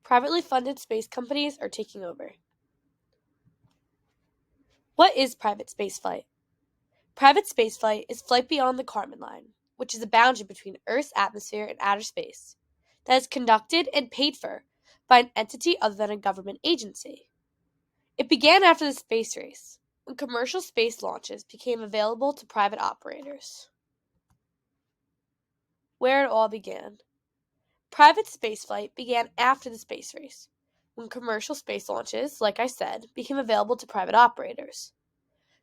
Privately funded space companies are taking over. What is private spaceflight? Private spaceflight is flight beyond the Kármán line, which is a boundary between Earth's atmosphere and outer space, that is conducted and paid for by an entity other than a government agency. It began after the space race, when commercial space launches became available to private operators. Where it all began. Private spaceflight began after the space race, when commercial space launches, like I said, became available to private operators.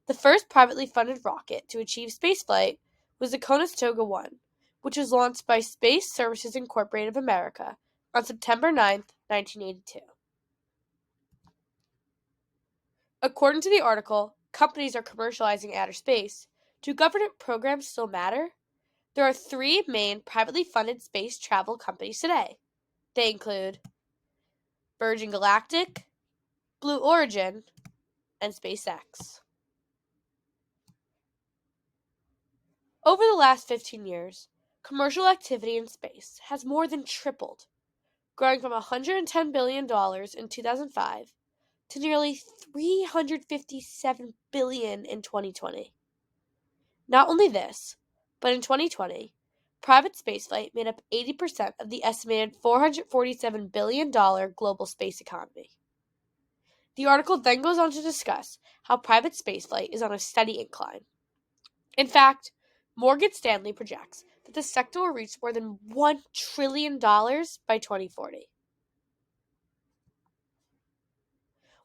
The first privately funded rocket to achieve spaceflight was the Conestoga 1, which was launched by Space Services Incorporated of America on September 9, 1982. According to the article, Companies Are Commercializing Outer Space. Do government programs still matter? There are three main privately funded space travel companies today. They include Virgin Galactic, Blue Origin, and SpaceX. Over the last 15 years, commercial activity in space has more than tripled, growing from $110 billion in 2005 to nearly $357 billion in 2020. Not only this, but in 2020, private spaceflight made up 80% of the estimated $447 billion global space economy. The article then goes on to discuss how private spaceflight is on a steady incline. In fact, Morgan Stanley projects that the sector will reach more than $1 trillion by 2040.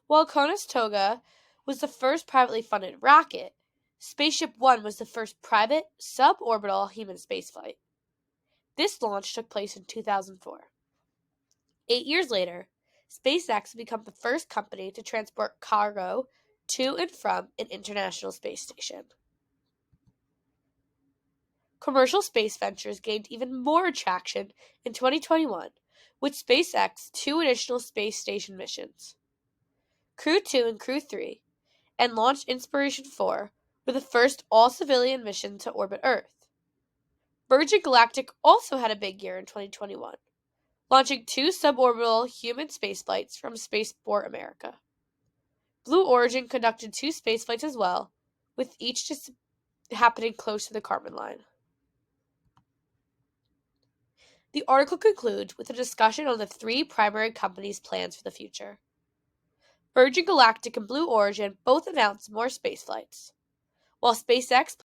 While Conestoga was the first privately funded rocket, Spaceship One was the first private suborbital human spaceflight. This launch took place in 2004. 8 years later, SpaceX would become the first company to transport cargo to and from an international space station. Commercial space ventures gained even more traction in 2021 with SpaceX's two additional space station missions. Crew 2 and Crew 3 and Launch Inspiration 4 were the first all-civilian mission to orbit Earth. Virgin Galactic also had a big year in 2021, launching two suborbital human spaceflights from Spaceport America. Blue Origin conducted two spaceflights as well, with each just happening close to the Kármán line. The article concludes with a discussion on the three primary companies' plans for the future. Virgin Galactic and Blue Origin both announced more spaceflights, while SpaceX